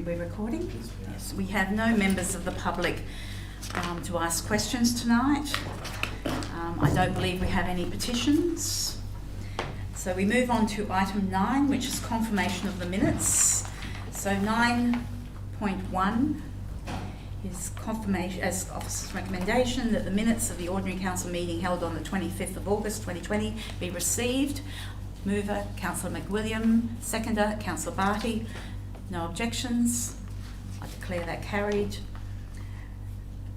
We're recording? Yes. We have no members of the public to ask questions tonight. I don't believe we have any petitions. So we move on to item 9, which is confirmation of the minutes. So 9.1 is confirmation as officer's recommendation that the minutes of the ordinary council meeting held on the 25th of August 2020 be received. Mover, Councillor McWilliam. Seconder, Councillor Barty. No objections. I declare that carried.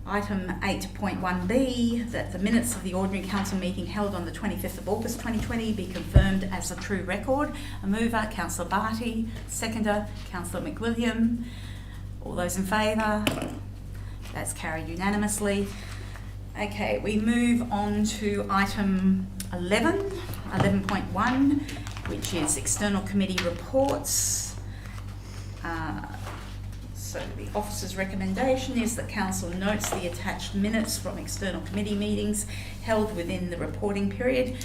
Item 8.1b, that the minutes of the ordinary council meeting held on the 25th of August 2020 be confirmed as a true record. A mover, Councillor Barty. Seconder, Councillor McWilliam. All those in favour? That's carried unanimously. Okay, we move on to item 11.1, which is external committee reports. So the officer's recommendation is that council notes the attached minutes from external committee meetings held within the reporting period.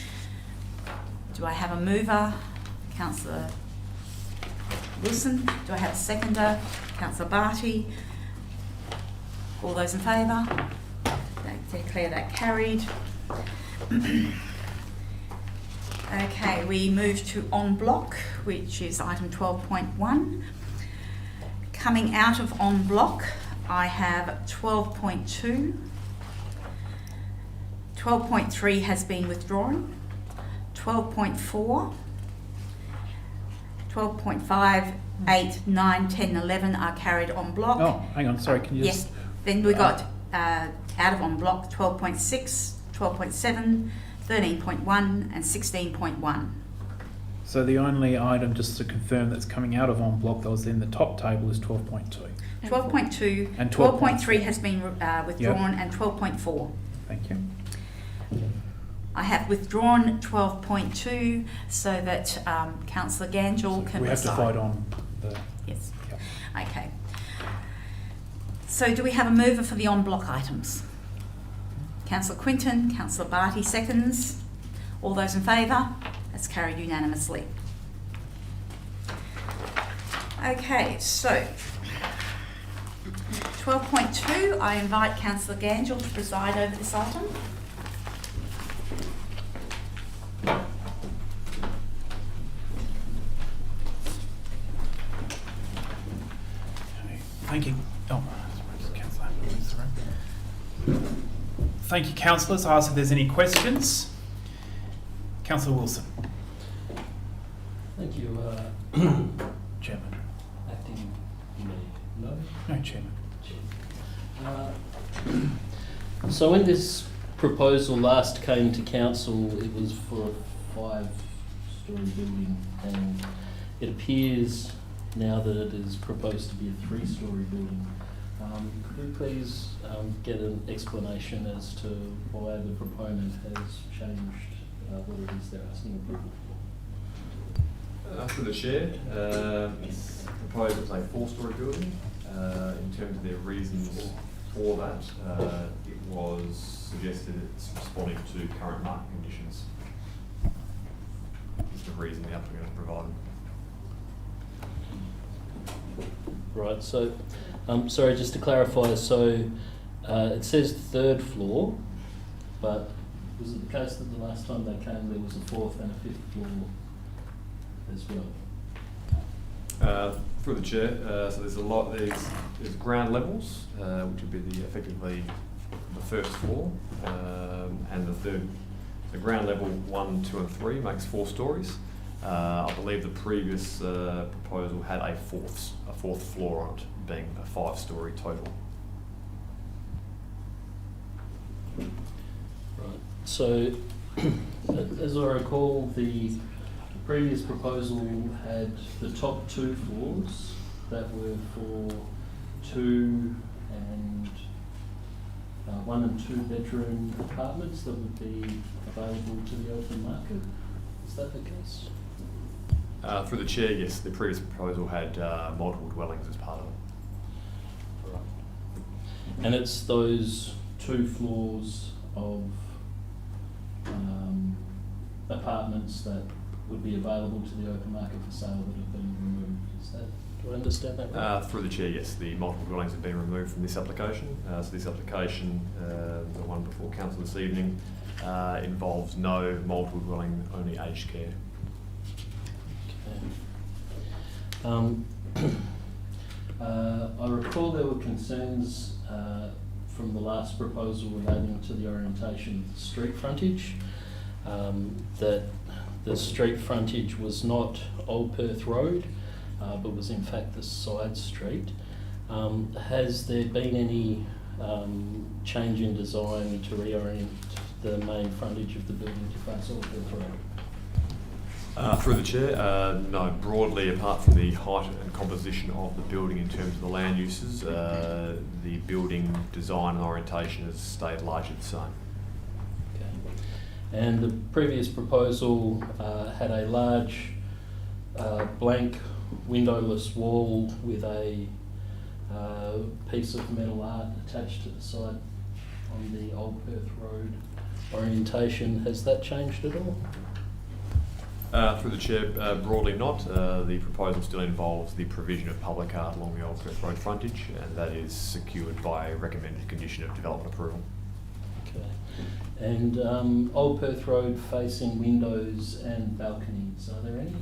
Do I have a mover? Councillor Wilson. Do I have a seconder? Councillor Barty. All those in favour? I declare that carried. Okay, we move to en bloc, which is item 12.1. Coming out of en bloc, I have 12.2. 12.3 has been withdrawn. 12.4. 12.5, 8, 9, 10, 11 are carried en bloc. Oh, hang on, sorry, can you Yes, then we got out of en bloc 12.6, 12.7, 13.1 and 16.1. So the only item, just to confirm, that's coming out of en bloc that was in the top table is 12.2. 12.2, And 12.3 has been withdrawn, and 12.4. Thank you. I have withdrawn 12.2 so that Councillor Gangel can We have to decide. vote on the... Yes. Yep. Okay. So do we have a mover for the en bloc items? Councillor Quinton, Councillor Barty seconds. All those in favour? That's carried unanimously. Okay, so 12.2, I invite Councillor Gangel to preside over this item. Okay. Thank you. Oh, sorry, Councillor. Thank you, councillors. I'll ask if there's any questions. Councillor Wilson. Thank you, Chairman. Acting Mayor. No? No, Chairman. So when this proposal last came to council, it was for a 5-storey building, and it appears now that it is proposed to be a 3-storey building. Could we please get an explanation as to why the proponent has changed what it is they're asking approval for? Through the chair, it's proposed as a 4-storey building. In terms of their reasons for that, it was suggested it's responding to current market conditions. Is the reason the applicant has provided. Right, so, sorry, just to clarify, so it says 3rd floor, but was it the case that the last time they came there was a 4th and a 5th floor as well? Through the chair, so there's there's ground levels, which would be effectively the 1st floor, and the 3rd. The ground level 1, 2 and 3 makes 4 stories. I believe the previous proposal had a fourth floor on it, being a 5-storey total. Right, so as I recall, the previous proposal had the top 2 floors that were for 2 and 1 and 2 bedroom apartments that would be available to the open market. Is that the case? Through the chair, yes, the previous proposal had multiple dwellings as part of it. Right. And it's those 2 floors of apartments that would be available to the open market for sale that have been removed. Is that, do I understand that right? Through the chair, yes, the multiple dwellings have been removed from this application. So this application, the one before council this evening, involves no multiple dwelling, only aged care. Okay. I recall there were concerns from the last proposal relating to the orientation of the street frontage, that the street frontage was not Old Perth Road, but was in fact the side street. Has there been any change in design to reorient the main frontage of the building to face Old Perth Road? Through the chair, no. Broadly, apart from the height and composition of the building in terms of the land uses, the building design and orientation has stayed largely the same. Okay. And the previous proposal had a large blank windowless wall with a piece of metal art attached to the side on the Old Perth Road orientation. Has that changed at all? Through the chair, broadly not. The proposal still involves the provision of public art along the Old Perth Road frontage, and that is secured by a recommended condition of development approval. Okay. And Old Perth Road facing windows and balconies, are there any?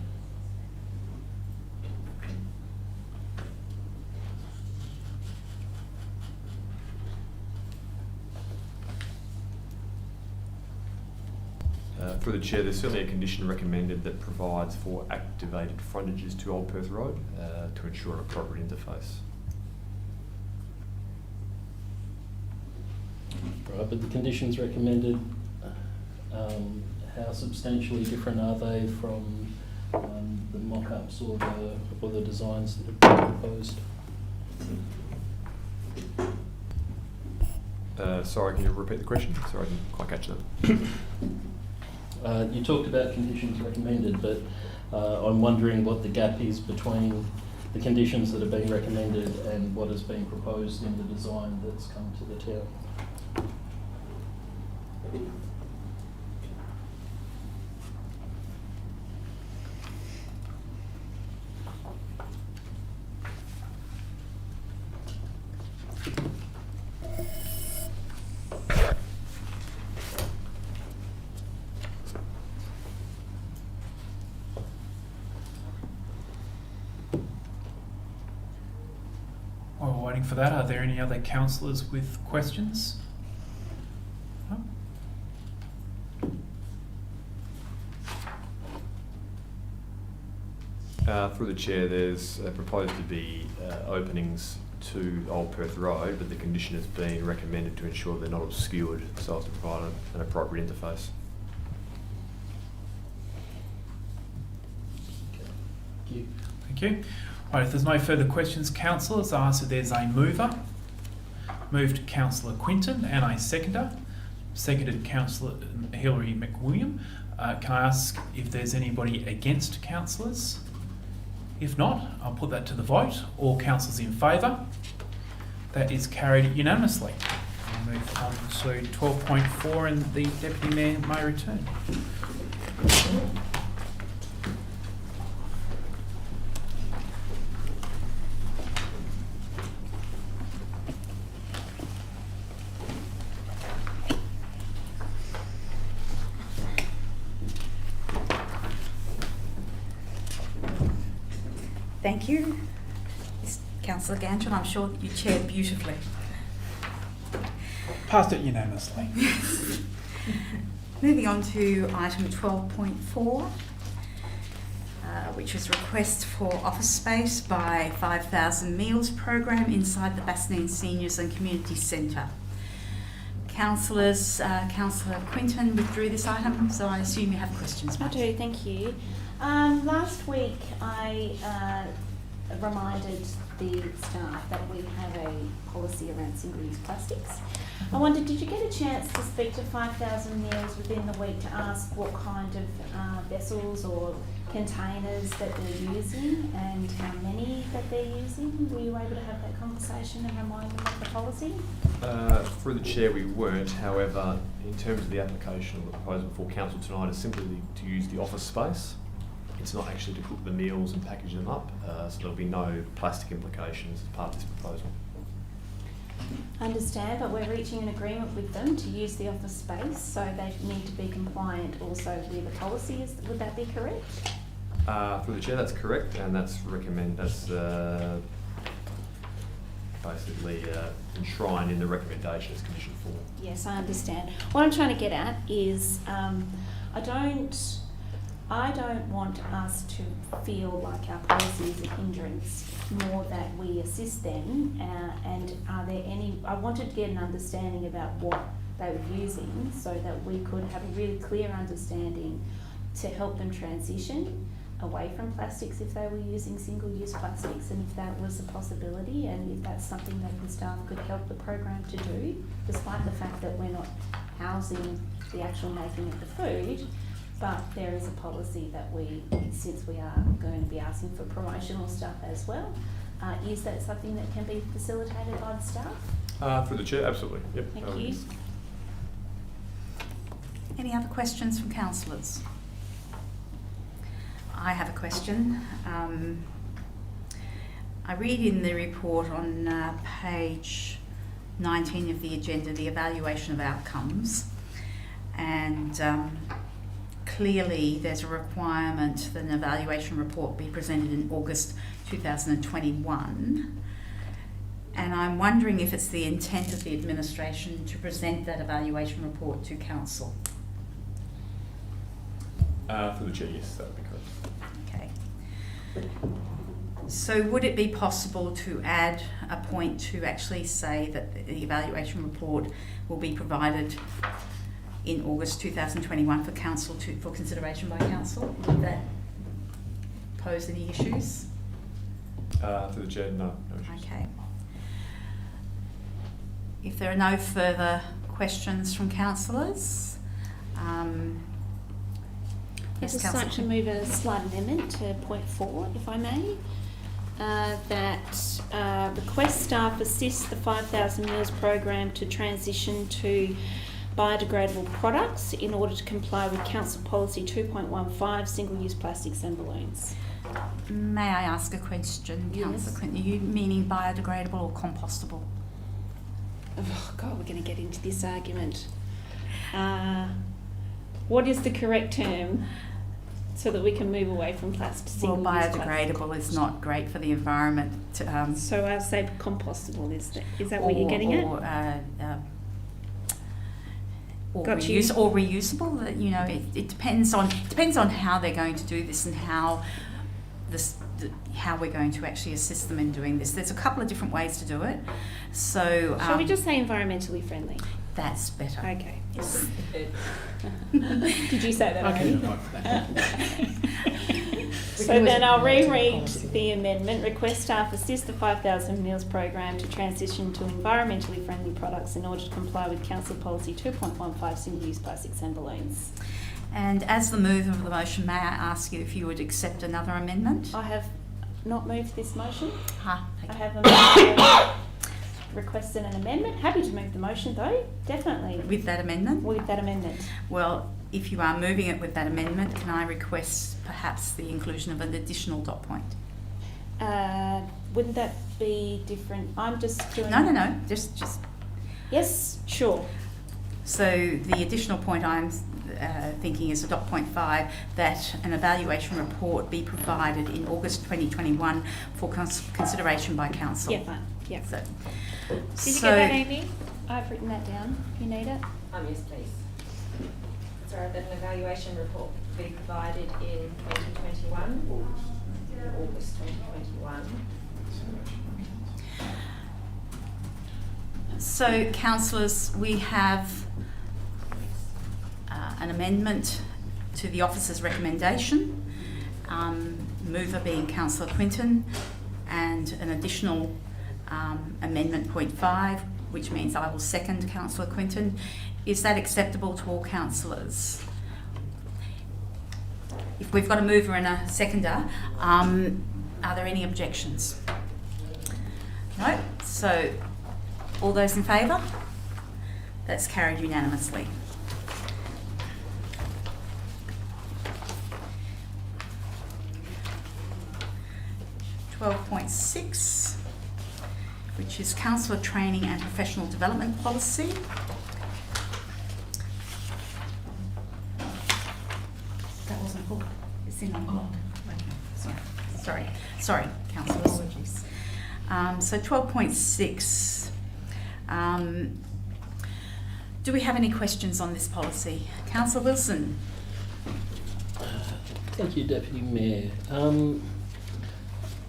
Through the chair, there's certainly a condition recommended that provides for activated frontages to Old Perth Road to ensure an appropriate interface. Right, but the conditions recommended, how substantially different are they from the mock-ups or the designs that have been proposed? Sorry, can you repeat the question? Sorry, I didn't quite catch that. You talked about conditions recommended, but I'm wondering what the gap is between the conditions that have been recommended and what has been proposed in the design that's come to the town. While we're waiting for that, are there any other councillors with questions? No? Through the chair, there's proposed to be openings to Old Perth Road, but the condition has been recommended to ensure they're not obscured so as to provide an appropriate interface. Thank you. Thank you. Right, if there's no further questions, councillors, I ask if there's a mover. Moved Councillor Quinton and a seconder. Seconded Councillor Hilary McWilliam. Can I ask if there's anybody against councillors? If not, I'll put that to the vote. All councillors in favour? That is carried unanimously. We'll move on to 12.4 and the Deputy Mayor may return. Thank you, Councillor Ganton. I'm sure that you chaired beautifully. Passed it unanimously. Moving on to item 12.4, which is request for office space by 5,000 Meals program inside the Bassendean Seniors and Community Centre. Councillors, Councillor Quinton withdrew this item, so I assume you have questions. I do, thank you. Last week I reminded the staff that we have a policy around single-use plastics, I wondered, did you get a chance to speak to 5,000 Meals within the week to ask what kind of vessels or containers that they're using and how many that they're using? Were you able to have that conversation and remind them of the policy? Through the chair, we weren't. However, in terms of the application of the proposal before council tonight, is simply to use the office space. It's not actually to cook the meals and package them up, so there'll be no plastic implications as part of this proposal. Understand, but we're reaching an agreement with them to use the office space, so they need to be compliant also with the policy. Would that be correct? Through the chair, that's correct, and that's basically enshrined in the recommendation as condition 4. Yes, I understand. What I'm trying to get at is I don't want us to feel like our policy is a hindrance, more that we assist them. And are there any? I wanted to get an understanding about what they were using, so that we could have a really clear understanding to help them transition away from plastics if they were using single-use plastics, and if that was a possibility, and if that's something that the staff could help the program to do, despite the fact that we're not housing the actual making of the food. But there is a policy that since we are going to be asking for promotional stuff as well, is that something that can be facilitated by the staff? Through the chair, absolutely. Yep. Thank you. Any other questions from councillors? I have a question. I read in the report on page 19 of the agenda, the evaluation of outcomes, and clearly there's a requirement that an evaluation report be presented in August 2021. And I'm wondering if it's the intent of the administration to present that evaluation report to council. Through the chair, yes, that would be correct. Okay. So would it be possible to add a point to actually say that the evaluation report will be provided in August 2021 for council for consideration by council? Would that pose any issues? Through the chair, no issues. Okay. If there are no further questions from councillors, I'd just like to move a slight amendment to point 4, if I may. That request staff assist the 5,000 Meals program to transition to biodegradable products in order to comply with Council Policy 2.15, single-use plastics and balloons. May I ask a question, Councillor Yes. Quinton? Are you meaning biodegradable or compostable? Oh God, we're going to get into this argument. What is the correct term so that we can move away from plastic? Well, biodegradable is not great for the environment. So I'll say compostable. Is that what you're getting at? Or Got you. reuse or reusable. You know, it depends on how they're going to do this and how we're going to actually assist them in doing this. There's a couple of different ways to do it. So Shall we just say environmentally friendly? that's better. Okay. Yes. Did you say that already? So then I'll reread the amendment. Request staff assist the 5,000 Meals program to transition to environmentally friendly products in order to comply with Council Policy 2.15, single-use plastics and balloons. And as the mover of the motion, may I ask you if you would accept another amendment? I have not moved this motion. I I have requested an amendment. Happy to move the motion though, definitely. With that amendment? With that amendment. Well, if you are moving it with that amendment, can I request perhaps the inclusion of an additional dot point? Wouldn't that be different? I'm just doing... No. Just. Yes, sure. So the additional point I'm thinking is a dot point 5, that an evaluation report be provided in August 2021 for consideration by council. Yeah, fine. Yeah. So, Did you get that, Amy? I've written that down. You need it? Yes, please. Sorry, that an evaluation report be provided in 2021, August 2021. So, councillors, we have an amendment to the officer's recommendation, mover being Councillor Quinton, and an additional amendment point 5, which means I will second Councillor Quinton. Is that acceptable to all councillors? If we've got a mover and a seconder, are there any objections? No? So, all those in favour? That's carried unanimously. .6, which is Councillor Training and Professional Development Policy. That wasn't pulled. It's in on block. Okay. Sorry, councillors. Apologies. So 12.6. Do we have any questions on this policy? Councillor Wilson. Thank you, Deputy Mayor.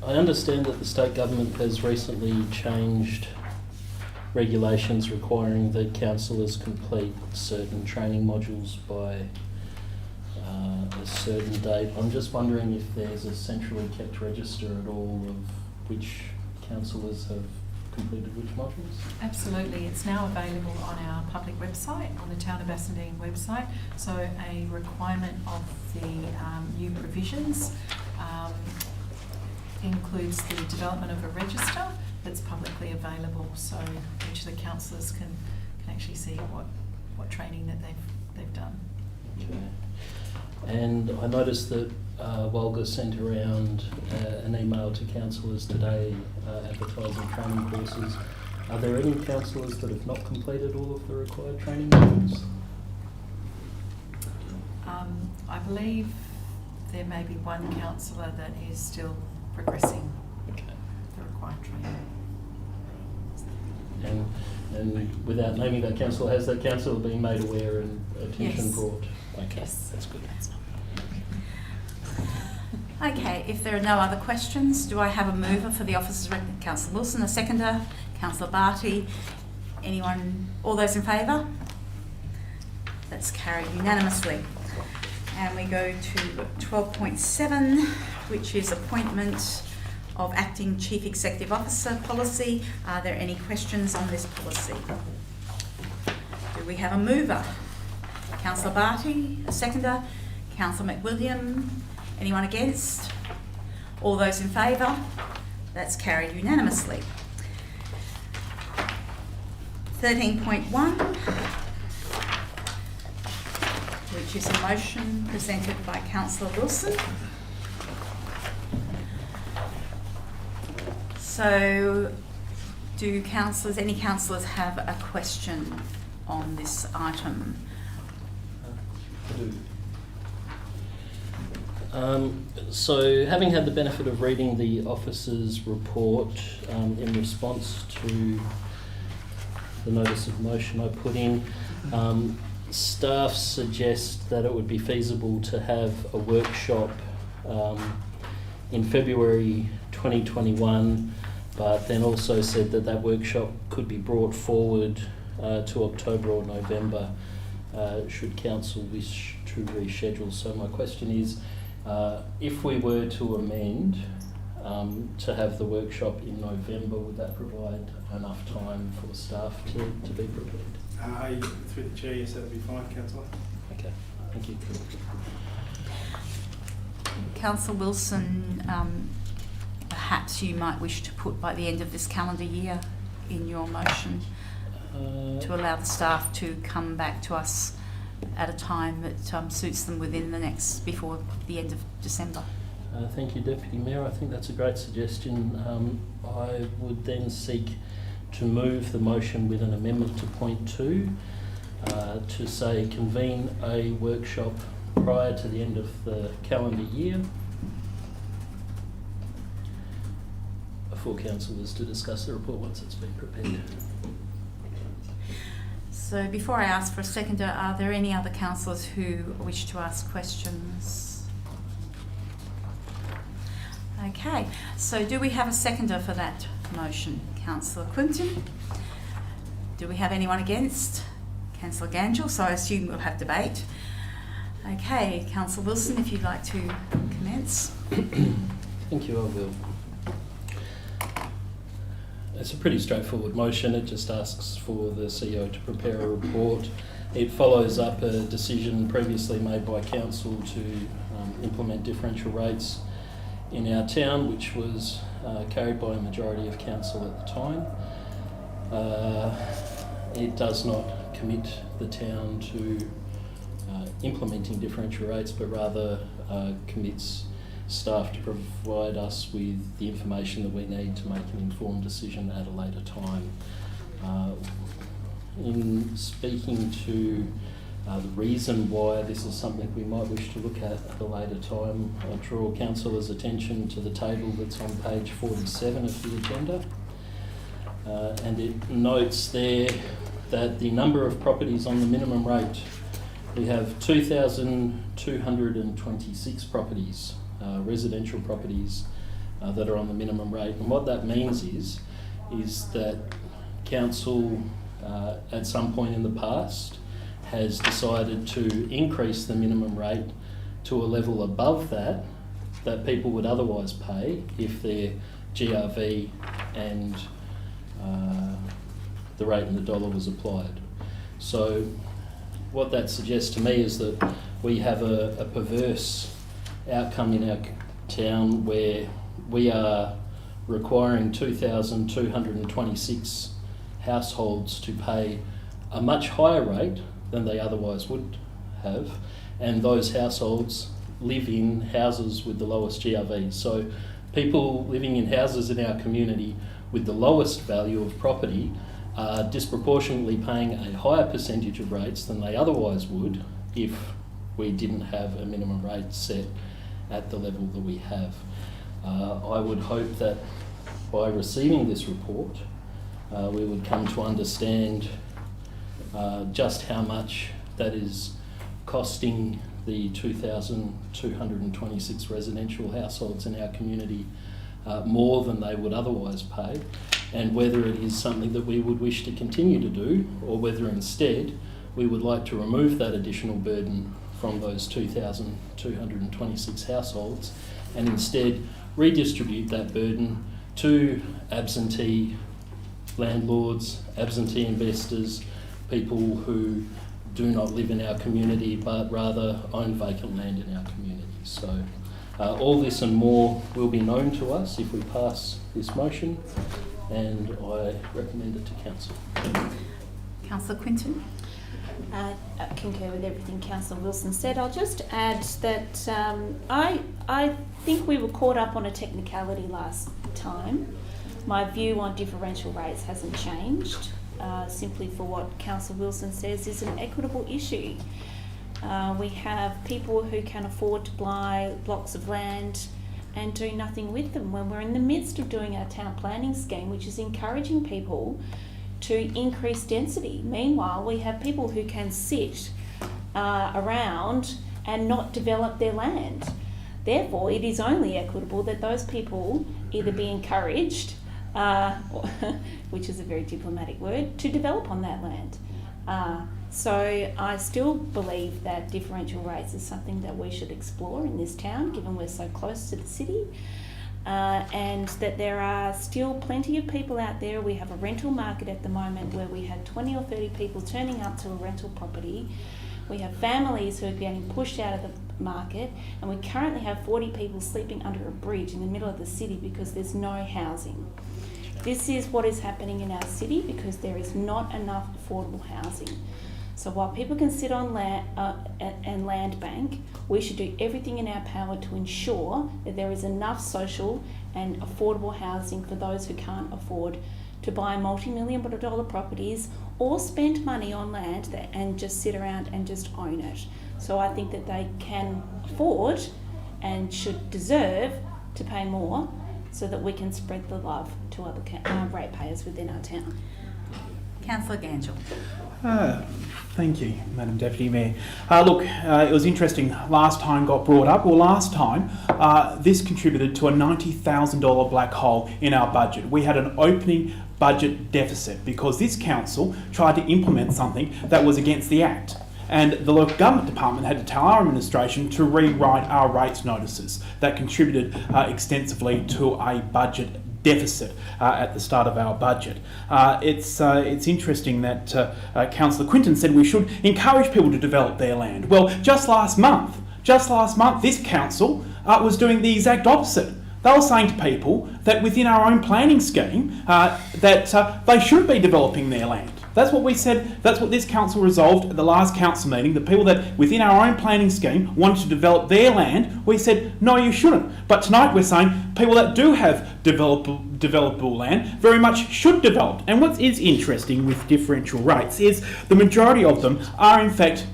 I understand that the state government has recently changed regulations requiring that councillors complete certain training modules by a certain date. I'm just wondering if there's a centrally kept register at all of which councillors have completed which modules? Absolutely, it's now available on our public website, on the Town of Bassendean website. So a requirement of the new provisions includes the development of a register that's publicly available, so each of the councillors can actually see what training that they've done. Okay. And I noticed that Walga sent around an email to councillors today advertising training courses. Are there any councillors that have not completed all of the required training modules? I believe there may be one councillor that is still progressing the required training. And without naming that councillor, has that councillor been made aware and attention Yes. brought? Okay, Yes. that's good. Okay, if there are no other questions, do I have a mover for the officers? Councillor Wilson, a seconder. Councillor Barty. Anyone? All those in favour? That's carried unanimously. And we go to 12.7, which is appointment of Acting Chief Executive Officer policy. Are there any questions on this policy? Do we have a mover? Councillor Barty, a seconder. Councillor McWilliam. Anyone against? All those in favour? That's carried unanimously. 13.1, which is a motion presented by Councillor Wilson. So, do any councillors have a question on this item? I do. So, having had the benefit of reading the officer's report in response to the notice of motion I put in, staff suggest that it would be feasible to have a workshop in February 2021, but then also said that that workshop could be brought forward to October or November should council wish to reschedule. So my question is, if we were to amend to have the workshop in November, would that provide enough time for staff to be prepared? Through the chair, yes, that would be fine, councillor. Okay, thank you. Councillor Wilson, perhaps you might wish to put by the end of this calendar year in your motion to allow the staff to come back to us at a time that suits them before the end of December. Thank you, Deputy Mayor. I think that's a great suggestion. I would then seek to move the motion with an amendment to point 2 to say convene a workshop prior to the end of the calendar year for councillors to discuss the report once it's been prepared. So before I ask for a seconder, are there any other councillors who wish to ask questions? Okay, so do we have a seconder for that motion? Councillor Quinton. Do we have anyone against? Councillor Gangel, so I assume we'll have debate. Okay, Councillor Wilson, if you'd like to commence. Thank you, I will. It's a pretty straightforward motion. It just asks for the CEO to prepare a report. It follows up a decision previously made by council to implement differential rates in our town, which was carried by a majority of council at the time. It does not commit the town to implementing differential rates, but rather commits staff to provide us with the information that we need to make an informed decision at a later time. In speaking to the reason why this is something we might wish to look at a later time, I draw councillors' attention to the table that's on page 47 of the agenda. And it notes there that the number of properties on the minimum rate, we have 2,226 properties, residential properties that are on the minimum rate. And what that means is that council at some point in the past has decided to increase the minimum rate to a level above that people would otherwise pay if their GRV and the rate in the dollar was applied. So what that suggests to me is that we have a perverse outcome in our town where we are requiring 2,226 households to pay a much higher rate than they otherwise would have, and those households live in houses with the lowest GRV. So people living in houses in our community with the lowest value of property are disproportionately paying a higher percentage of rates than they otherwise would if we didn't have a minimum rate set at the level that we have. I would hope that by receiving this report, we would come to understand just how much that is costing the 2,226 residential households in our community more than they would otherwise pay, and whether it is something that we would wish to continue to do, or whether instead we would like to remove that additional burden from those 2,226 households and instead redistribute that burden to absentee landlords, absentee investors, people who do not live in our community but rather own vacant land in our community. So all this and more will be known to us if we pass this motion, and I recommend it to council. Councillor Quinton? I concur with everything Councillor Wilson said. I'll just add that I think we were caught up on a technicality last time. My view on differential rates hasn't changed, simply for what Councillor Wilson says is an equitable issue. We have people who can afford to buy blocks of land and do nothing with them when we're in the midst of doing our town planning scheme, which is encouraging people to increase density. Meanwhile, we have people who can sit around and not develop their land. Therefore, it is only equitable that those people either be encouraged, which is a very diplomatic word, to develop on that land. So I still believe that differential rates is something that we should explore in this town, given we're so close to the city. And that there are still plenty of people out there. We have a rental market at the moment where we had 20 or 30 people turning up to a rental property. We have families who are getting pushed out of the market, and we currently have 40 people sleeping under a bridge in the middle of the city because there's no housing. This is what is happening in our city because there is not enough affordable housing. So while people can sit on land and land bank, we should do everything in our power to ensure that there is enough social and affordable housing for those who can't afford to buy multi-million-dollar properties or spend money on land and just sit around and just own it. So I think that they can afford and should deserve to pay more so that we can spread the love to other ratepayers within our town. Councillor Gangel. Thank you, Madam Deputy Mayor. It was interesting, last time got brought up. Well, last time, this contributed to a $90,000 black hole in our budget. We had an opening budget deficit because this council tried to implement something that was against the Act. And the local government department had to tell our administration to rewrite our rates notices. That contributed extensively to a budget deficit at the start of our budget. It's interesting that Councillor Quinton said we should encourage people to develop their land. Well, just last month, this council was doing the exact opposite. They were saying to people that within our own planning scheme that they should be developing their land. That's what we said. That's what this council resolved at the last council meeting. The people that within our own planning scheme wanted to develop their land, we said, no, you shouldn't. But tonight we're saying people that do have developable land very much should develop. And what is interesting with differential rates is the majority of them are in fact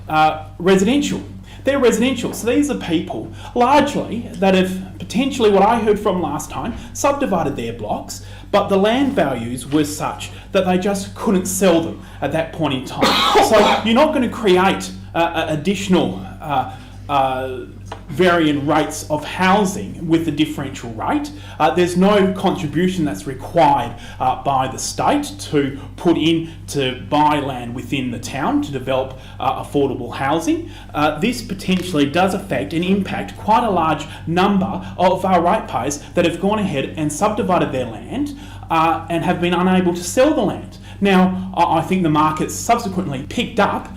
residential. They're residential. So these are people largely that have potentially, what I heard from last time, subdivided their blocks, but the land values were such that they just couldn't sell them at that point in time. So you're not going to create additional varying rates of housing with the differential rate. There's no contribution that's required by the state to put in to buy land within the town to develop affordable housing. This potentially does affect and impact quite a large number of our ratepayers that have gone ahead and subdivided their land and have been unable to sell the land. Now, I think the market's subsequently picked up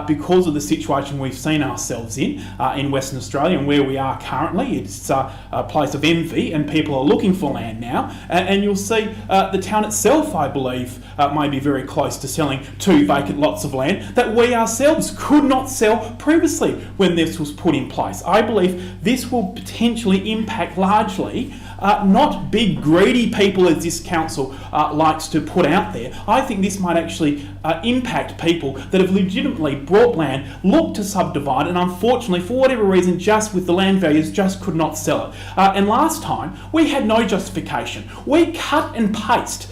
because of the situation we've seen ourselves in Western Australia and where we are currently. It's a place of envy and people are looking for land now. And you'll see the town itself, I believe, may be very close to selling 2 vacant lots of land that we ourselves could not sell previously when this was put in place. I believe this will potentially impact largely not big greedy people as this council likes to put out there. I think this might actually impact people that have legitimately brought land, looked to subdivide, and unfortunately, for whatever reason, just with the land values, just could not sell it. And last time, we had no justification. We cut and paste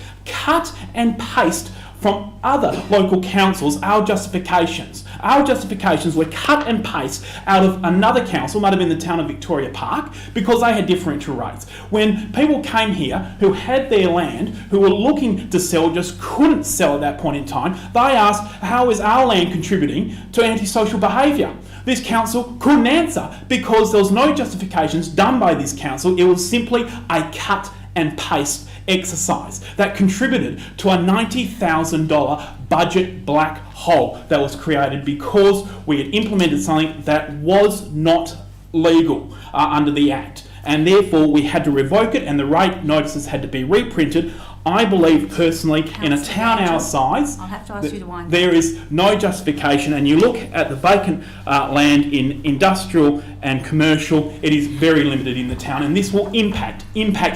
from other local councils our justifications. Our justifications were cut and paste out of another council, might have been the town of Victoria Park, because they had differential rates. When people came here who had their land, who were looking to sell, just couldn't sell at that point in time, they asked, how is our land contributing to antisocial behaviour? This council couldn't answer because there was no justifications done by this council. It was simply a cut and paste exercise that contributed to a $90,000 budget black hole that was created because we had implemented something that was not legal under the Act, and therefore we had to revoke it and the rate notices had to be reprinted. I believe personally, in a town our size, I'll have to ask you to wind there is no justification. And you look at the vacant land in industrial and commercial, it is very limited in the town, and this will impact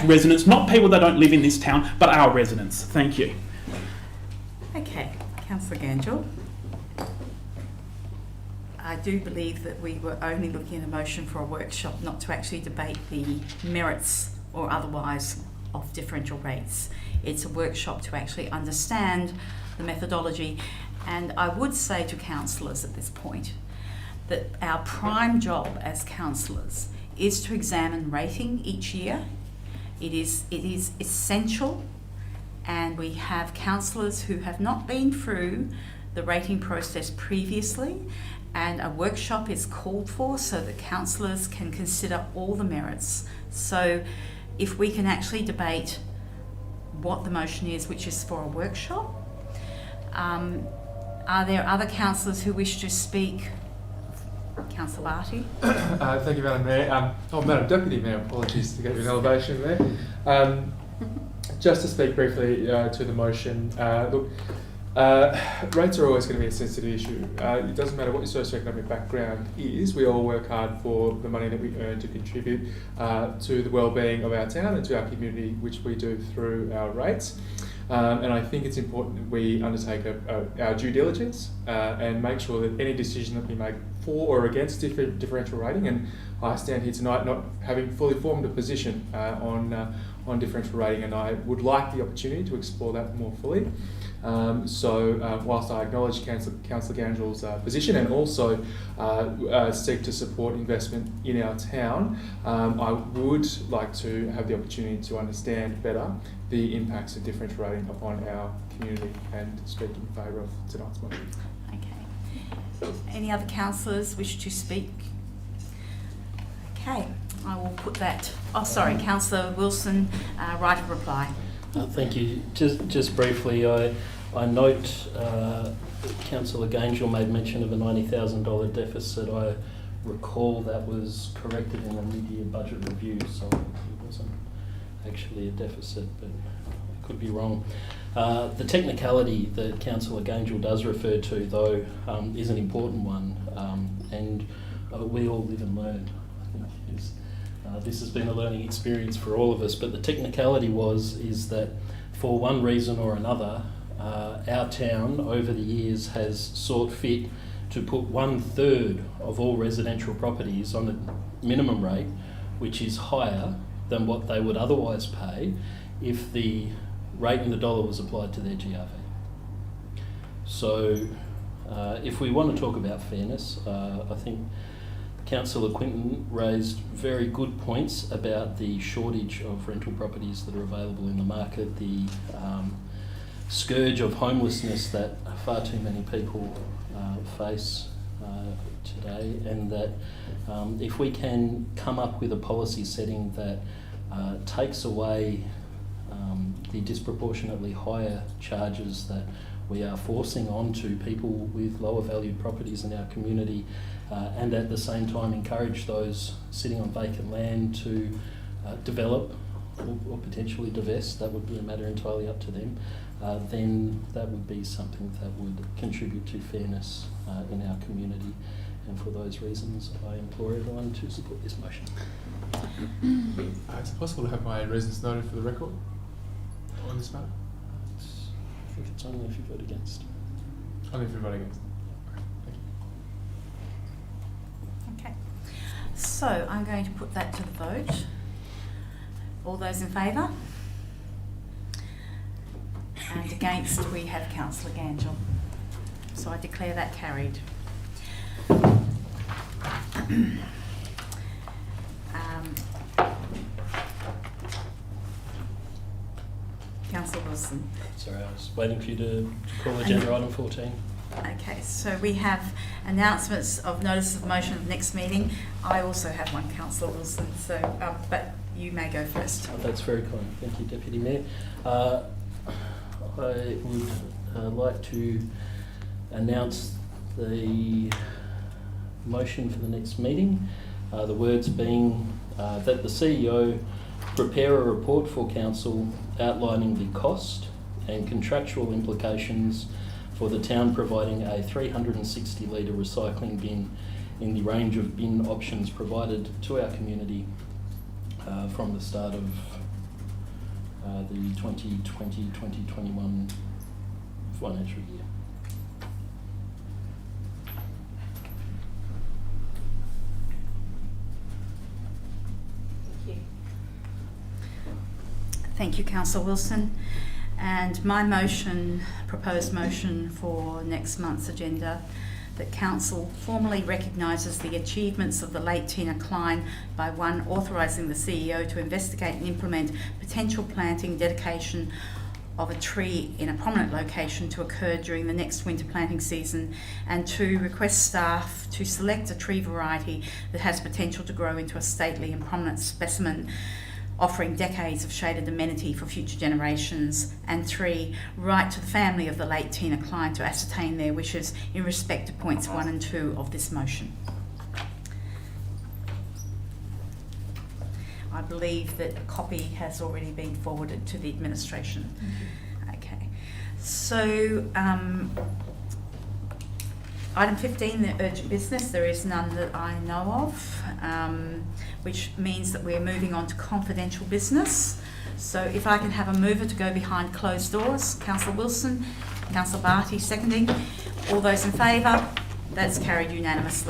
residents, not people that don't live in this town, but our residents. Thank you. Okay, Councillor Gangel. I do believe that we were only looking at a motion for a workshop, not to actually debate the merits or otherwise of differential rates. It's a workshop to actually understand the methodology. And I would say to councillors at this point that our prime job as councillors is to examine rating each year. It is essential, and we have councillors who have not been through the rating process previously, and a workshop is called for so that councillors can consider all the merits. So if we can actually debate what the motion is, which is for a workshop. Are there other councillors who wish to speak? Councillor Barty. Thank you, Madam Mayor. Madam Deputy Mayor, apologies to get you an elevation there. Just to speak briefly to the motion, look, rates are always going to be a sensitive issue. It doesn't matter what your socioeconomic background is, we all work hard for the money that we earn to contribute to the well-being of our town and to our community, which we do through our rates. And I think it's important that we undertake our due diligence and make sure that any decision that we make for or against differential rating, and I stand here tonight not having fully formed a position on differential rating, and I would like the opportunity to explore that more fully. Whilst I acknowledge Councillor Gangel's position and also seek to support investment in our town, I would like to have the opportunity to understand better the impacts of differential rating upon our community and speak in favour of tonight's motion. Okay. Any other councillors wish to speak? Okay. I will put that, Councillor Wilson, right of reply. Thank you. Just briefly, I note Councillor Gaingel made mention of a $90,000 deficit. I recall that was corrected in a mid-year budget review, so it wasn't actually a deficit, but I could be wrong. The technicality that Councillor Gaingel does refer to, though, is an important one, and we all live and learn. I think this has been a learning experience for all of us, but the technicality is that for one reason or another, our town over the years has sought fit to put 1/3 of all residential properties on a minimum rate, which is higher than what they would otherwise pay if the rate in the dollar was applied to their GRV. So if we want to talk about fairness, I think Councillor Quinton raised very good points about the shortage of rental properties that are available in the market, the scourge of homelessness that far too many people face today, and that if we can come up with a policy setting that takes away the disproportionately higher charges that we are forcing onto people with lower valued properties in our community, and at the same time encourage those sitting on vacant land to develop or potentially divest, that would be a matter entirely up to them, then that would be something that would contribute to fairness in our community. And for those reasons, I implore everyone to support this motion. Is it possible to have my reasons noted for the record on this matter? I think it's only if you vote against. Only if you vote against. Thank you. Okay. So I'm going to put that to the vote. All those in favour? And against, we have Councillor Gaingel. So I declare that carried. Councillor Wilson. Sorry, I was waiting for you to call agenda item 14. Okay, so we have announcements of notice of motion of next meeting. I also have one, Councillor Wilson, so but you may go first. That's very kind. Thank you, Deputy Mayor. I would like to announce the motion for the next meeting. The words being that the CEO prepare a report for Council outlining the cost and contractual implications for the town providing a 360 litre recycling bin in the range of bin options provided to our community from the start of the 2020-2021 financial year. Thank you. Thank you, Councillor Wilson. And my proposed motion for next month's agenda, that Council formally recognises the achievements of the late Tina Klein by one, authorising the CEO to investigate and implement potential planting dedication of a tree in a prominent location to occur during the next winter planting season, and two, request staff to select a tree variety that has potential to grow into a stately and prominent specimen offering decades of shaded amenity for future generations, and three, write to the family of the late Tina Klein to ascertain their wishes in respect to points 1 and 2 of this motion. I believe that a copy has already been forwarded to the administration. Okay, so item 15, the urgent business, there is none that I know of, which means that we're moving on to confidential business. So if I can have a mover to go behind closed doors. Councillor Wilson, Councillor Barty seconding. All those in favour? That's carried unanimously.